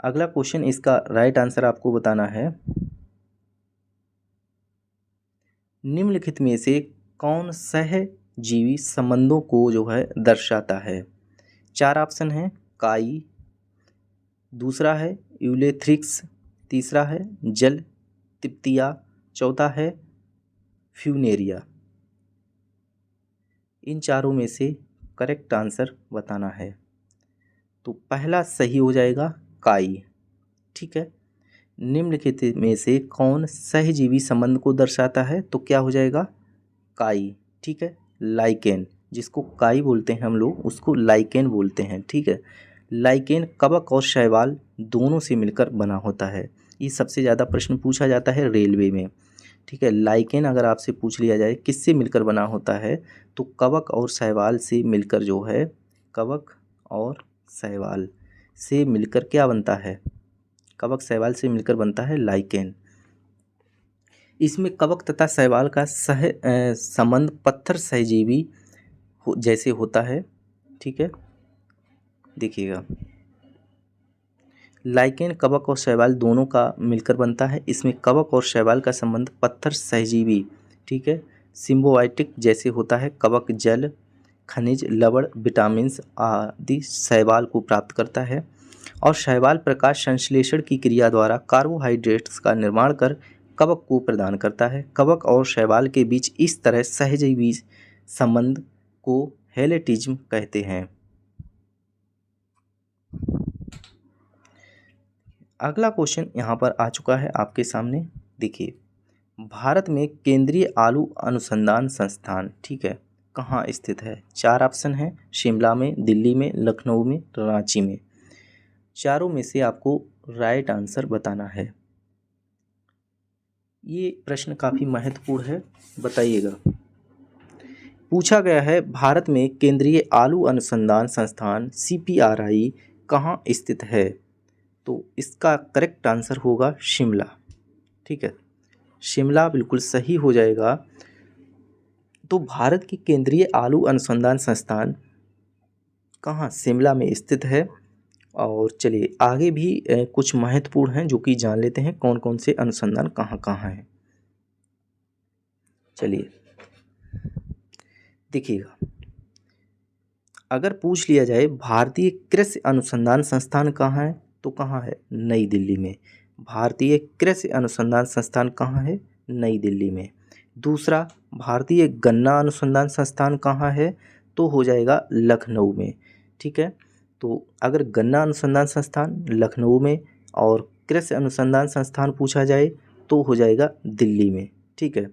अगला क्वेश्चन, इसका राइट आंसर आपको बताना है, निम्नलिखित में से कौन सहजीवी संबंधों को जो है दर्शाता है? 4 ऑप्शन है, काई, दूसरा है यूलेथ्रिक्स, तीसरा है जल तिप्तिया, चौथा है फ्यूनेरिया। इन चारों में से करेक्ट आंसर बताना है। तो पहला सही हो जाएगा काई। ठीक है, निम्नलिखित में से कौन सहजीवी संबंध को दर्शाता है? तो क्या हो जाएगा? काई। ठीक है, लाइकेन, जिसको काई बोलते हैं हम लोग उसको लाइकेन बोलते हैं। ठीक है, लाइकेन कवक और शैवाल दोनों से मिलकर बना होता है। ये सबसे ज़्यादा प्रश्न पूछा जाता है रेलवे में। ठीक है। लाइकेन अगर आपसे पूछ लिया जाए किससे मिलकर बना होता है, तो कवक और शैवाल से मिलकर जो है, कवक और शैवाल से मिलकर क्या बनता है, कवक शैवाल से मिलकर बनता है लाइकेन। इसमें कवक तथा शैवाल का संबंध पत्थर सहजीवी जैसे होता है। ठीक है, देखिएगा लाइकेन कवक और शैवाल दोनों का मिलकर बनता है। इसमें कवक और शैवाल का संबंध पत्थर सहजीवी, ठीक है, सिम्बायोटिक जैसे होता है। कवक जल, खनिज, लवण, विटामिन्स आदि शैवाल को प्राप्त करता है और शैवाल प्रकाश संश्लेषण की क्रिया द्वारा कार्बोहाइड्रेट्स का निर्माण कर कवक को प्रदान करता है। कवक और शैवाल के बीच इस तरह सहजीवी संबंध को हेलेटिज्म कहते हैं। अगला क्वेश्चन यहाँ पर आ चुका है आपके सामने। देखिए, भारत में केंद्रीय आलू अनुसंधान संस्थान, ठीक है, कहाँ स्थित है? 4 ऑप्शन है, शिमला में, दिल्ली में, लखनऊ में, रांची में। चारों में से आपको राइट आंसर बताना है। ये प्रश्न काफ़ी महत्वपूर्ण है, बताइएगा। पूछा गया है भारत में केंद्रीय आलू अनुसंधान संस्थान CPRI कहाँ स्थित है? तो इसका करेक्ट आंसर होगा शिमला। ठीक है, शिमला बिल्कुल सही हो जाएगा। तो भारत की केंद्रीय आलू अनुसंधान संस्थान कहाँ? शिमला में स्थित है। और चलिए आगे भी कुछ महत्वपूर्ण हैं जो कि जान लेते हैं कौन कौन से अनुसंधान कहाँ कहाँ हैं। चलिए देखिएगा, अगर पूछ लिया जाए भारतीय कृषि अनुसंधान संस्थान कहाँ है, तो कहाँ है? नई दिल्ली में। भारतीय कृषि अनुसंधान संस्थान कहाँ है? नई दिल्ली में। दूसरा, भारतीय गन्ना अनुसंधान संस्थान कहाँ है? तो हो जाएगा लखनऊ में। ठीक है, तो अगर गन्ना अनुसंधान संस्थान लखनऊ में और कृषि अनुसंधान संस्थान पूछा जाए तो हो जाएगा दिल्ली में। ठीक है,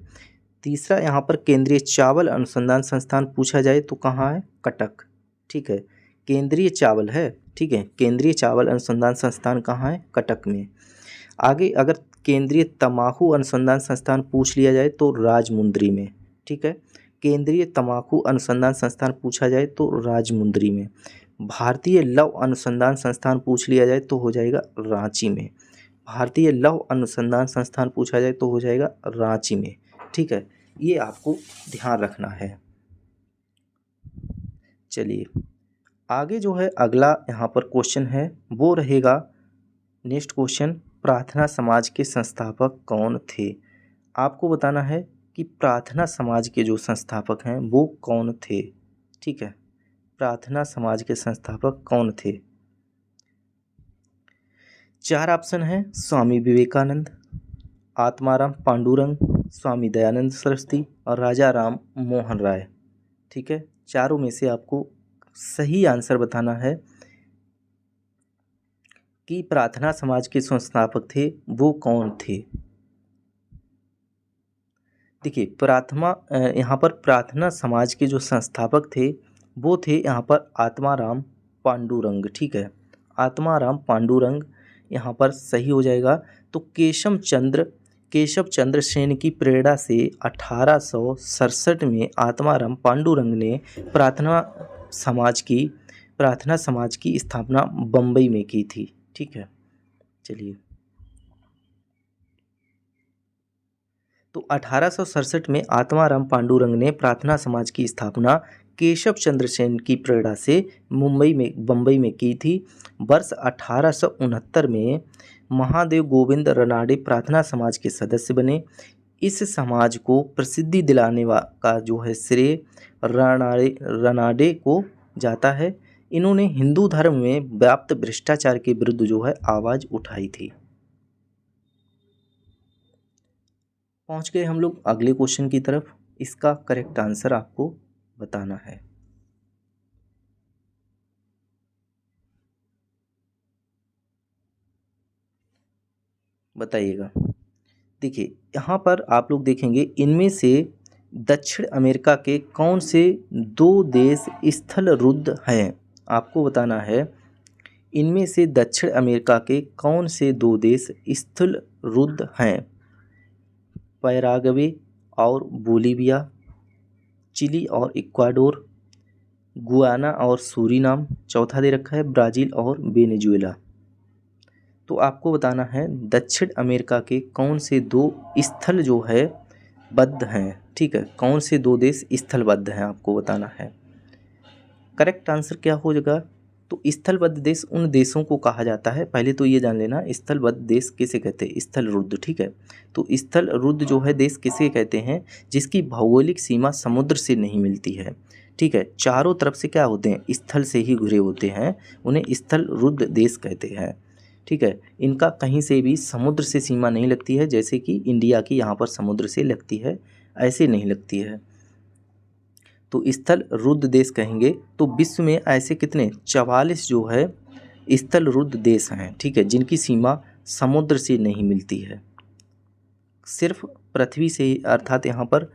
तीसरा यहाँ पर केंद्रीय चावल अनुसंधान संस्थान पूछा जाए तो कहाँ है? कटक। ठीक है, केंद्रीय चावल है, ठीक है, केंद्रीय चावल अनुसंधान संस्थान कहाँ है? कटक में। आगे अगर केंद्रीय तम्बाकू अनुसंधान संस्थान पूछ लिया जाए तो राजमुंदरी में। ठीक है, केंद्रीय तम्बाकू अनुसंधान संस्थान पूछा जाए तो राजमुंदरी में। भारतीय लौह अनुसंधान संस्थान पूछ लिया जाए तो हो जाएगा रांची में। भारतीय लौह अनुसंधान संस्थान पूछा जाए तो हो जाएगा रांची में। ठीक है, ये आपको ध्यान रखना है। चलिए आगे जो है अगला यहाँ पर क्वेश्चन है वो रहेगा नेक्स्ट क्वेश्चन, प्रार्थना समाज के संस्थापक कौन थे? आपको बताना है कि प्रार्थना समाज के जो संस्थापक हैं वो कौन थे। ठीक है, प्रार्थना समाज के संस्थापक कौन थे? 4 ऑप्शन हैं, स्वामी विवेकानंद, आत्माराम पांडुरंग, स्वामी दयानंद सरस्वती और राजा राम मोहन राय। ठीक है, चारों में से आपको सही आंसर बताना है कि प्रार्थना समाज के संस्थापक थे वो कौन थे। देखिए यहाँ पर प्रार्थना समाज के जो संस्थापक थे वो थे यहाँ पर आत्माराम पांडुरंग। ठीक है, आत्माराम पांडुरंग यहाँ पर सही हो जाएगा। तो केशव चंद्र सेन की प्रेरणा से 1867 में आत्माराम पांडुरंग ने प्रार्थना समाज की स्थापना बम्बई में की थी। ठीक है, चलिए तो 1867 में आत्माराम पांडुरंग ने प्रार्थना समाज की स्थापना केशव चंद्र सेन की प्रेरणा से बम्बई में की थी। वर्ष 1869 में महादेव गोविंद रनाडे प्रार्थना समाज के सदस्य बने। इस समाज को प्रसिद्धि दिलाने का जो है श्रेय रनाडे को जाता है। इन्होंने हिंदू धर्म में व्याप्त भ्रष्टाचार के विरुद्ध जो है आवाज़ उठाई थी। पहुंच गए हम लोग अगले क्वेश्चन की तरफ। इसका करेक्ट आंसर आपको बताना है। बताइएगा, देखिए यहाँ पर आप लोग देखेंगे इनमें से दक्षिण अमेरिका के कौन से 2 देश स्थल रुद्ध हैं? आपको बताना है इनमें से दक्षिण अमेरिका के कौन से 2 देश स्थल रुद्ध हैं। पैराग्वे और बोलीविया, चिली और इक्वाडोर, गुयाना और सूरीनाम, चौथा दे रखा है ब्राज़ील और वेनेजुएला। तो आपको बताना है दक्षिण अमेरिका के कौन से दो स्थल जो है बद्ध हैं, ठीक है, कौन से दो देश स्थलबद्ध हैं आपको बताना है। करेक्ट आंसर क्या हो जाएगा, तो स्थलबद्ध देश उन देशों को कहा जाता है, पहले तो ये जान लेना स्थलबद्ध देश किसे कहते हैं, स्थलरुद्ध, ठीक है। तो स्थलरुद्ध जो है देश किसे कहते हैं, जिसकी भौगोलिक सीमा समुद्र से नहीं मिलती है, ठीक है, चारों तरफ से क्या होते हैं, स्थल से ही घिरे होते हैं, उन्हें स्थलरुद्ध देश कहते हैं, ठीक है। इनका कहीं से भी समुद्र से सीमा नहीं लगती है, जैसे कि इंडिया की यहाँ पर समुद्र से लगती है, ऐसे नहीं लगती है, तो स्थलरुद्ध देश कहेंगे। तो विश्व में ऐसे कितने 44 जो है स्थलरुद्ध देश हैं, ठीक है, जिनकी सीमा समुद्र से नहीं मिलती है, सिर्फ पृथ्वी से ही, अर्थात यहाँ पर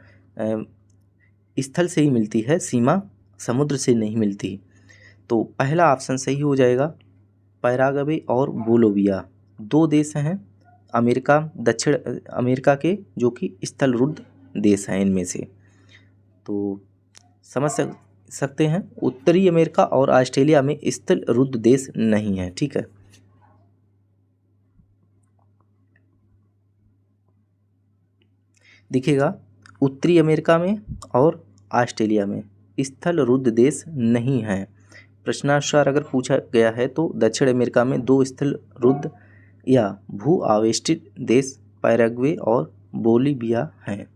स्थल से ही मिलती है, सीमा समुद्र से नहीं मिलती। तो पहला ऑप्शन सही हो जाएगा, पैराग्वे और बोलीविया दो देश हैं अमेरिका, दक्षिण अमेरिका के, जो कि स्थलरुद्ध देश हैं इनमें से। तो समझ सकते हैं उत्तरी अमेरिका और ऑस्ट्रेलिया में स्थलरुद्ध देश नहीं है, ठीक है। देखिएगा उत्तरी अमेरिका में और ऑस्ट्रेलिया में स्थलरुद्ध देश नहीं है। प्रश्नानुसार अगर पूछा गया है तो दक्षिण अमेरिका में दो स्थलरुद्ध या भू आवेष्टित देश पैराग्वे और बोलीविया हैं।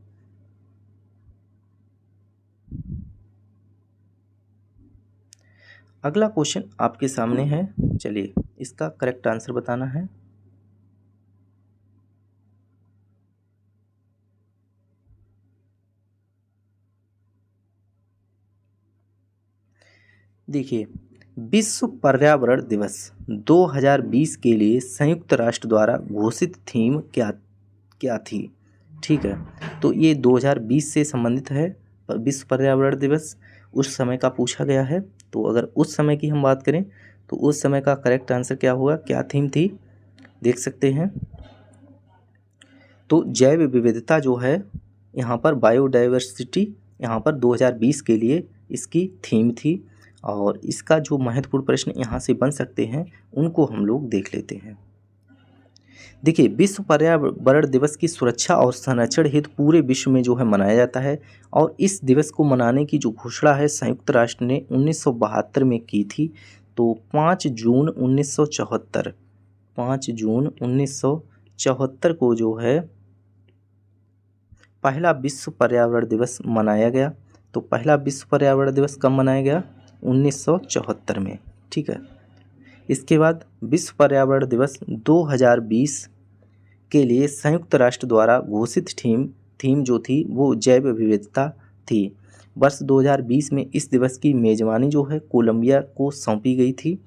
अगला क्वेश्चन आपके सामने है, चलिए इसका करेक्ट आंसर बताना है। देखिए विश्व पर्यावरण दिवस 2020 के लिए संयुक्त राष्ट्र द्वारा घोषित थीम क्या थी, ठीक है। तो ये 2020 से संबंधित है, विश्व पर्यावरण दिवस उस समय का पूछा गया है। तो अगर उस समय की हम बात करें तो उस समय का करेक्ट आंसर क्या होगा, क्या थीम थी, देख सकते हैं। तो जैव विविधता जो है यहाँ पर बायोडाइवर्सिटी यहाँ पर 2020 के लिए इसकी थीम थी। और इसका जो महत्वपूर्ण प्रश्न यहाँ से बन सकते हैं उनको हम लोग देख लेते हैं। देखिए विश्व पर्यावरण दिवस की सुरक्षा और संरक्षण हेतु पूरे विश्व में जो है मनाया जाता है, और इस दिवस को मनाने की जो घोषणा है संयुक्त राष्ट्र ने 1972 में की थी। तो 5 जून 1974 को जो है पहला विश्व पर्यावरण दिवस मनाया गया। तो पहला विश्व पर्यावरण दिवस कब मनाया गया, 1974 में, ठीक है। इसके बाद विश्व पर्यावरण दिवस 2020 के लिए संयुक्त राष्ट्र द्वारा घोषित थीम जो थी वो जैव विविधता थी। वर्ष 2020 में इस दिवस की मेजबानी जो है कोलंबिया को सौंपी गई थी,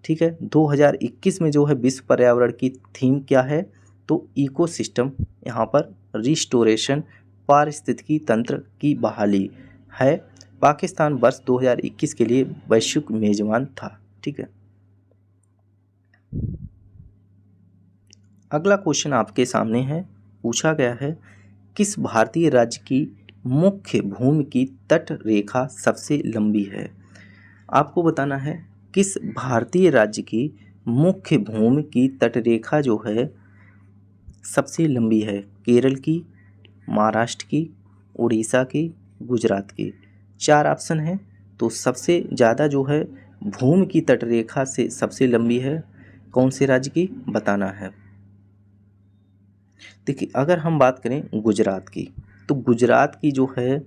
ठीक है। 2021 में जो है विश्व पर्यावरण की थीम क्या है, तो इकोसिस्टम, यहाँ पर रिस्टोरेशन, पारिस्थितिकी तंत्र की बहाली है। पाकिस्तान वर्ष 2021 के लिए वैश्विक मेजबान था, ठीक है। अगला क्वेश्चन आपके सामने है, पूछा गया है किस भारतीय राज्य की मुख्य भूमि की तट रेखा सबसे लंबी है। आपको बताना है किस भारतीय राज्य की मुख्य भूमि की तट रेखा जो है सबसे लंबी है, केरल की, महाराष्ट्र की, उड़ीसा की, गुजरात की। 4 ऑप्शन हैं। तो सबसे ज़्यादा जो है भूमि की तट रेखा से सबसे लंबी है कौन से राज्य की, बताना है। देखिए अगर हम बात करें गुजरात की, तो गुजरात की जो है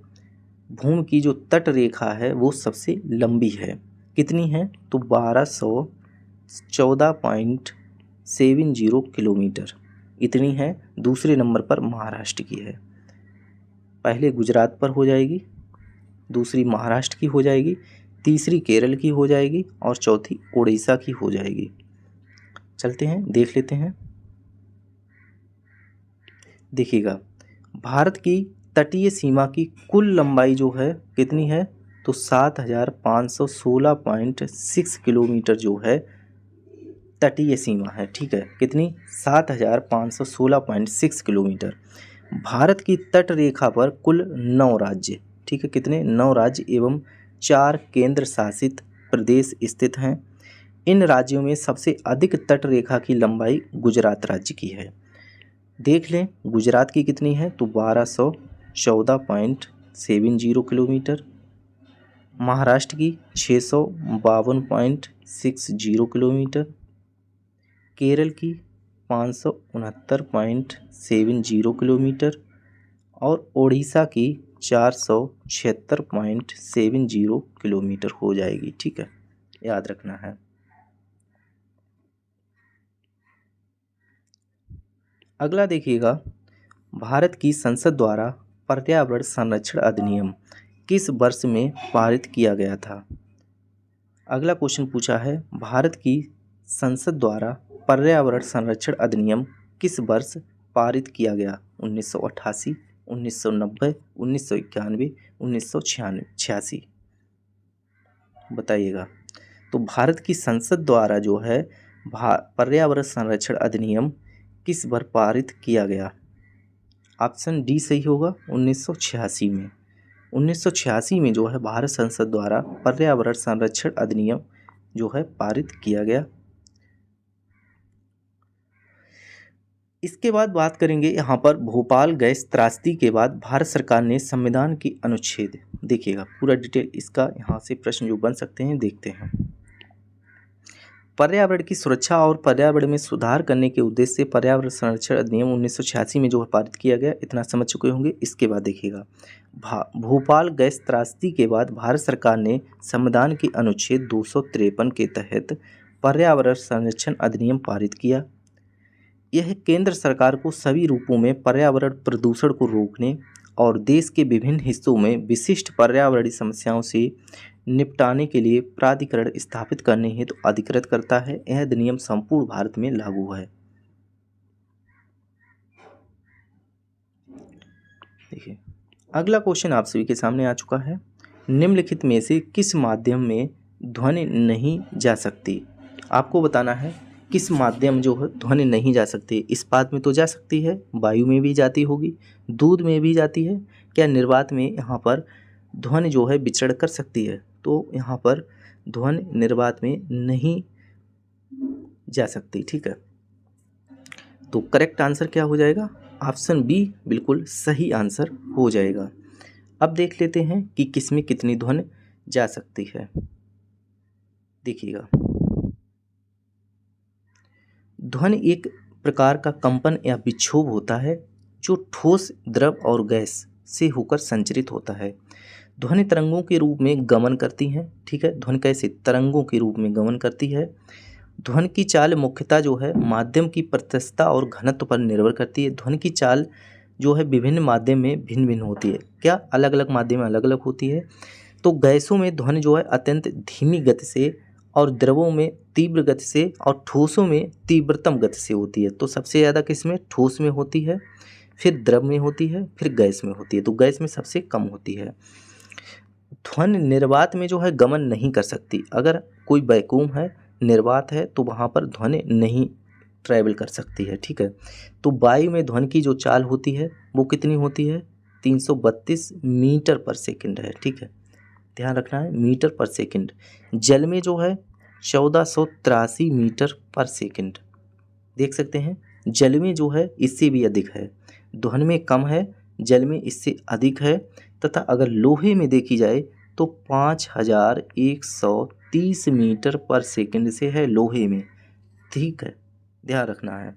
भूमि की जो तट रेखा है वो सबसे लंबी है, कितनी है, तो 1214.70 किलोमीटर इतनी है। दूसरे नंबर पर महाराष्ट्र की है, पहले गुजरात पर हो जाएगी, दूसरी महाराष्ट्र की हो जाएगी, तीसरी केरल की हो जाएगी और चौथी उड़ीसा की हो जाएगी। चलते हैं देख लेते हैं। देखिएगा भारत की तटीय सीमा की कुल लंबाई जो है कितनी है, तो 7516.6 किलोमीटर जो है तटीय सीमा है, ठीक है। कितनी, 7516.6 किलोमीटर। भारत की तट रेखा पर कुल 9 राज्य, ठीक है, कितने? 9 राज्य एवं 4 केंद्र शासित प्रदेश स्थित हैं। इन राज्यों में सबसे अधिक तट रेखा की लंबाई गुजरात राज्य की है। देख लें गुजरात की कितनी है, तो 1214.70 किलोमीटर। महाराष्ट्र की 652.60 किलोमीटर। केरल की 569.70 किलोमीटर और उड़ीसा की 476.70 किलोमीटर हो जाएगी, ठीक है, याद रखना है। अगला देखिएगा, भारत की संसद द्वारा पर्यावरण संरक्षण अधिनियम किस वर्ष में पारित किया गया था? अगला क्वेश्चन पूछा है, भारत की संसद द्वारा पर्यावरण संरक्षण अधिनियम किस वर्ष पारित किया गया? 1988, 1990, 1991, 1986 बताइएगा। तो भारत की संसद द्वारा जो है पर्यावरण संरक्षण अधिनियम किस वर्ष पारित किया गया? ऑप्शन डी सही होगा, 1986 में। 1986 में जो है भारत संसद द्वारा पर्यावरण संरक्षण अधिनियम जो है पारित किया गया। इसके बाद बात करेंगे यहाँ पर भोपाल गैस त्रासदी के बाद भारत सरकार ने संविधान की अनुच्छेद, देखिएगा पूरा डिटेल इसका यहाँ से प्रश्न जो बन सकते हैं देखते हैं। पर्यावरण की सुरक्षा और पर्यावरण में सुधार करने के उद्देश्य से पर्यावरण संरक्षण अधिनियम 1986 में जो है पारित किया गया, इतना समझ चुके होंगे। इसके बाद देखिएगा, भोपाल गैस त्रासदी के बाद भारत सरकार ने संविधान की अनुच्छेद 253 के तहत पर्यावरण संरक्षण अधिनियम पारित किया। यह केंद्र सरकार को सभी रूपों में पर्यावरण प्रदूषण को रोकने और देश के विभिन्न हिस्सों में विशिष्ट पर्यावरणीय समस्याओं से निपटाने के लिए प्राधिकरण स्थापित करने हेतु अधिकृत करता है। यह अधिनियम संपूर्ण भारत में लागू है। देखिए अगला क्वेश्चन आप सभी के सामने आ चुका है, निम्नलिखित में से किस माध्यम में ध्वनि नहीं जा सकती? आपको बताना है किस माध्यम जो है ध्वनि नहीं जा सकती। इस्पात में तो जा सकती है, वायु में भी जाती होगी, दूध में भी जाती है, क्या निर्वात में यहाँ पर ध्वनि जो है विचरण कर सकती है? तो यहाँ पर ध्वनि निर्वात में नहीं जा सकती, ठीक है। तो करेक्ट आंसर क्या हो जाएगा? ऑप्शन बी बिल्कुल सही आंसर हो जाएगा। अब देख लेते हैं कि किसमें कितनी ध्वनि जा सकती है। देखिएगा, ध्वनि एक प्रकार का कंपन या विक्षोभ होता है जो ठोस, द्रव और गैस से होकर संचरित होता है। ध्वनि तरंगों के रूप में गमन करती हैं, ठीक है। ध्वनि कैसे? तरंगों के रूप में गमन करती है। ध्वनि की चाल मुख्यतः जो है माध्यम की प्रत्यक्षता और घनत्व पर निर्भर करती है। ध्वनि की चाल जो है विभिन्न माध्यम में भिन्न भिन्न होती है। क्या? अलग अलग माध्यम में अलग अलग होती है। तो गैसों में ध्वनि जो है अत्यंत धीमी गति से और द्रवों में तीव्र गति से और ठोसों में तीव्रतम गति से होती है। तो सबसे ज़्यादा किसमें? ठोस में होती है, फिर द्रव में होती है, फिर गैस में होती है। तो गैस में सबसे कम होती है। ध्वनि निर्वात में जो है गमन नहीं कर सकती। अगर कोई वैक्यूम है, निर्वात है, तो वहाँ पर ध्वनि नहीं ट्रैवल कर सकती है, ठीक है। तो वायु में ध्वनि की जो चाल होती है वो कितनी होती है? 332 मीटर पर सेकंड है, ठीक है, ध्यान रखना है, मीटर पर सेकंड। जल में जो है 1483 मीटर पर सेकंड। देख सकते हैं जल में जो है इससे भी अधिक है, ध्वनि में कम है, जल में इससे अधिक है। तथा अगर लोहे में देखी जाए तो 5130 मीटर पर सेकंड से है लोहे में, ठीक है, ध्यान रखना है।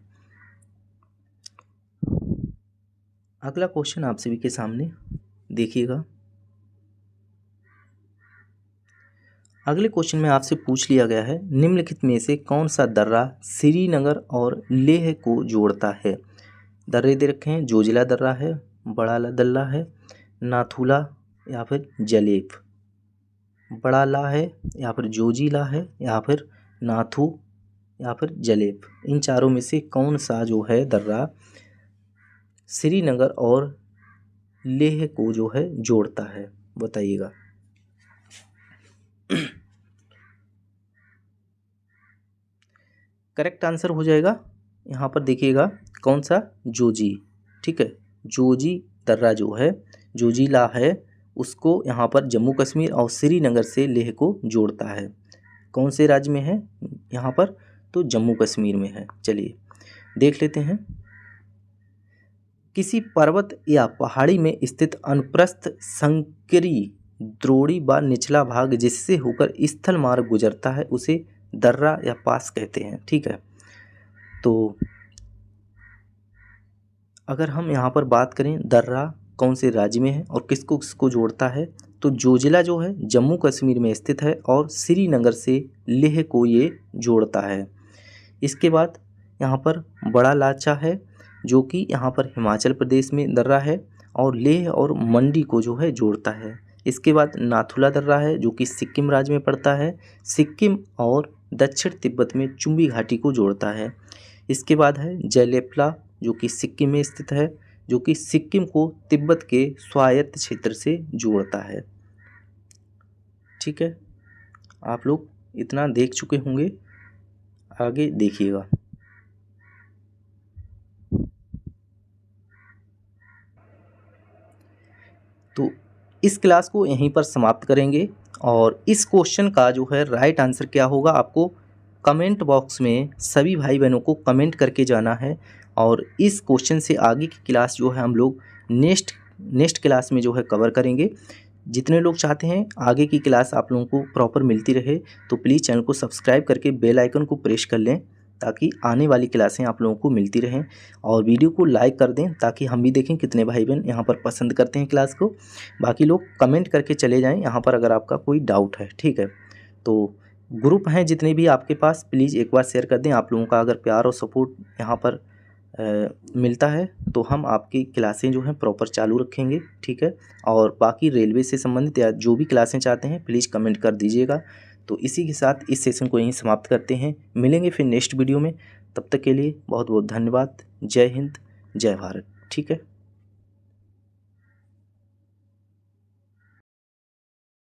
अगला क्वेश्चन आप सभी के सामने देखिएगा। अगले क्वेश्चन में आपसे पूछ लिया गया है, निम्नलिखित में से कौन सा दर्रा श्रीनगर और लेह को जोड़ता है? दर्रे दे रखे हैं, जोजिला दर्रा है, बड़ा दल्ला है, नाथुला या फिर जलेब। बड़ा ला है या फिर जोजिला है या फिर नाथू या फिर जलेब। इन चारों में से कौन सा जो है दर्रा श्रीनगर और लेह को जो है जोड़ता है? बताइएगा। करेक्ट आंसर हो जाएगा यहाँ पर देखिएगा कौन सा? जोजी, ठीक है, जोजी दर्रा जो है, जोजिला है, उसको यहाँ पर जम्मू कश्मीर और श्रीनगर से लेह को जोड़ता है। कौन से राज्य में है यहाँ पर? तो जम्मू कश्मीर में है। चलिए देख लेते हैं। किसी पर्वत या पहाड़ी में स्थित अनुप्रस्थ संकरी द्रोणी व निचला भाग जिससे होकर स्थल मार्ग गुजरता है उसे दर्रा या पास कहते हैं। ठीक है, तो अगर हम यहाँ पर बात करें दर्रा कौन से राज्य में है और किसको किसको जोड़ता है, तो जोजिला जो है जम्मू कश्मीर में स्थित है और श्रीनगर से लेह को ये जोड़ता है। इसके बाद यहाँ पर बड़ा लाचा है जो कि यहाँ पर हिमाचल प्रदेश में दर्रा है और लेह और मंडी को जो है जोड़ता है। इसके बाद नाथुला दर्रा है जो कि सिक्किम राज्य में पड़ता है, सिक्किम और दक्षिण तिब्बत में चुम्बी घाटी को जोड़ता है। इसके बाद है जयलेपला जो कि सिक्किम में स्थित है, जो कि सिक्किम को तिब्बत के स्वायत्त क्षेत्र से जोड़ता है। ठीक है, आप लोग इतना देख चुके होंगे, आगे देखिएगा। तो इस क्लास को यहीं पर समाप्त करेंगे और इस क्वेश्चन का जो है राइट आंसर क्या होगा आपको कमेंट बॉक्स में सभी भाई बहनों को कमेंट करके जाना है। और इस क्वेश्चन से आगे की क्लास जो है हम लोग नेक्स्ट क्लास में जो है कवर करेंगे। जितने लोग चाहते हैं आगे की क्लास आप लोगों को प्रॉपर मिलती रहे तो प्लीज़ चैनल को सब्सक्राइब करके बेल आइकन को प्रेस कर लें ताकि आने वाली क्लासें आप लोगों को मिलती रहें। और वीडियो को लाइक कर दें ताकि हम भी देखें कितने भाई बहन यहाँ पर पसंद करते हैं क्लास को। बाकी लोग कमेंट करके चले जाएं यहाँ पर अगर आपका कोई डाउट है। ठीक है, तो ग्रुप हैं जितने भी आपके पास प्लीज़ एक बार शेयर कर दें। आप लोगों का अगर प्यार और सपोर्ट यहाँ पर मिलता है तो हम आपकी क्लासें जो हैं प्रॉपर चालू रखेंगे। ठीक है, और बाकी रेलवे से संबंधित या जो भी क्लासें चाहते हैं प्लीज़ कमेंट कर दीजिएगा। तो इसी के साथ इस सेशन को यहीं समाप्त करते हैं, मिलेंगे फिर नेक्स्ट वीडियो में। तब तक के लिए बहुत बहुत धन्यवाद। जय हिंद, जय भारत। ठीक है।